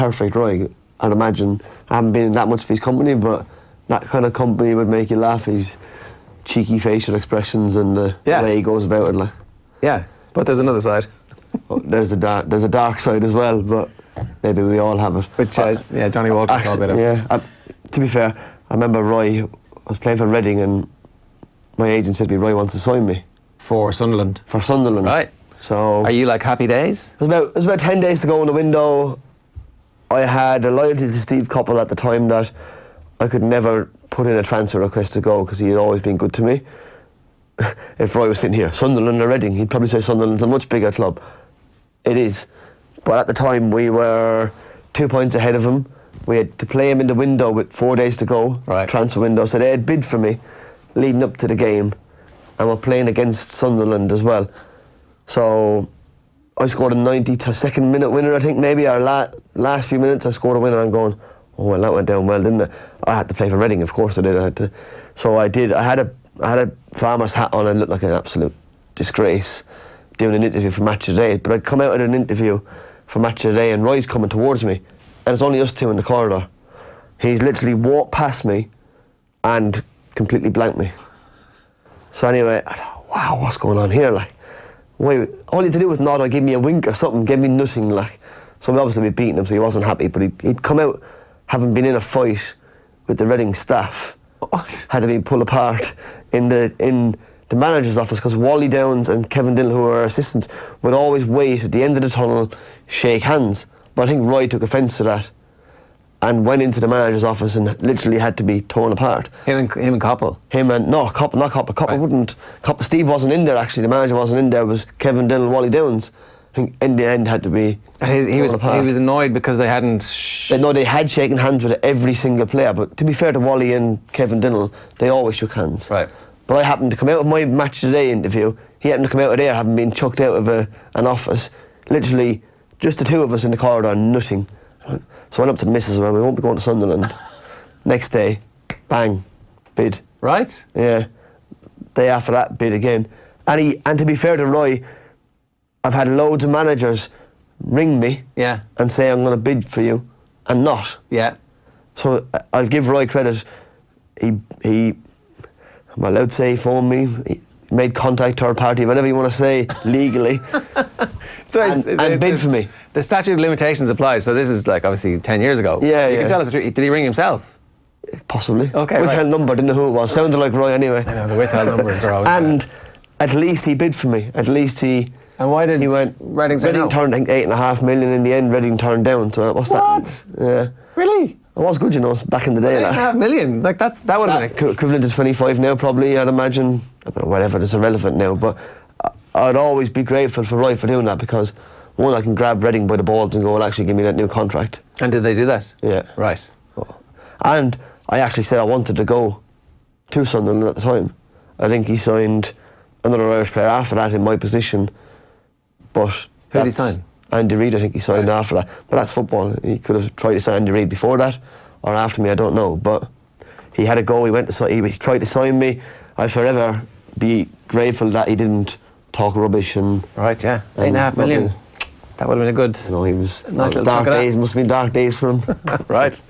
perfect Roy. I'd imagine. I haven't been in that much of his company, but that kind of company would make you laugh. His cheeky facial expressions and the way he goes about it. Like. Yeah, but there's another side. There's a dark side as well, but maybe we all have it. Which, Johnny Walker saw a bit of. Yeah, to be fair, I remember Roy, I was playing for Reading and my agent said to me, Roy wants to sign me. For Sunderland? For Sunderland. Right. So... Are you like happy days? It was about 10 days to go in the window. I had a loyalty to Steve Coppell at the time that I could never put in a transfer request to go because he had always been good to me. If Roy was sitting here, Sunderland or Reading, he'd probably say Sunderland's a much bigger club. It is. But at the time, we were 2 points ahead of him. We had to play him in the window with 4 days to go, transfer window. So they had bid for me leading up to the game. And we're playing against Sunderland as well. So I scored a 92nd minute winner, I think, maybe. Our last few minutes, I scored a winner. I'm going, oh, well, that went down well, didn't it? I had to play for Reading, of course I did. I had to. So I did. I had a farmer's hat on and looked like an absolute disgrace doing an interview for Match of the Day. But I'd come out at an interview for Match of the Day and Roy's coming towards me. And it's only us two in the corridor. He's literally walked past me and completely blanked me. So anyway, I thought, wow, what's going on here? Like, wait, all he had to do was nod or give me a wink or something, gave me nothing. Like, so we obviously we'd beaten him, so he wasn't happy. But he'd come out having been in a fight with the Reading staff. What? Had to be pulled apart in the manager's office because Wally Downs and Kevin Dillon, who were our assistants, would always wait at the end of the tunnel, shake hands. But I think Roy took offence to that and went into the manager's office and literally had to be torn apart. Him and Coppell? Not Coppell. Coppell wouldn't. Steve wasn't in there, actually. The manager wasn't in there. It was Kevin Dillon and Wally Downs. I think in the end had to be he was annoyed because they hadn't... They had shaken hands with every single player, but to be fair to Wally and Kevin Dillon, they always shook hands. Right. But I happened to come out of my Match of the Day interview. He happened to come out of there, having been chucked out of an office. Literally, just the two of us in the corridor, nothing. So I went up to the missus and went, we won't be going to Sunderland. Next day, bang, bid. Right. Yeah. Day after that, bid again. And to be fair to Roy, I've had loads of managers ring me and say, I'm going to bid for you, and not. Yeah. So I'll give Roy credit. He I'm allowed to say he phoned me, he made contact, third party, whatever you want to say, legally, and bid for me. The statute of limitations applies, so this is like obviously 10 years ago. Yeah, You can tell us the truth. Did he ring himself? Possibly. Okay, withheld number, didn't know who it was. Sounded like Roy anyway. I know, the withheld numbers are always... And at least he bid for me. At least he... And why did he went... Reading say Reading no? turned, I think, 8.5 million in the end. Reading turned down, so what's that? What? Yeah. Really? It was good, you know, back in the day. 8.5 million? Like, that would have been... Equivalent to 25 now, probably, I'd imagine. I don't know, whatever, it's irrelevant now, but I'd always be grateful for Roy for doing that because, one, I can grab Reading by the balls and go, well, actually, give me that new contract. And did they do that? Yeah. Right. And I actually said I wanted to go to Sunderland at the time. I think he signed another Irish player after that in my position, but... Who did he sign? Andy Reid, I think he signed after that. But that's football. He could have tried to sign Andy Reid before that, or after me, I don't know. But he had a go, he tried to sign me. I'll forever be grateful that he didn't talk rubbish and... Right, yeah. 8.5 million. That would have been a good... You know, he was... Nice little dark chunk of that. days, must have been dark days for him. Right.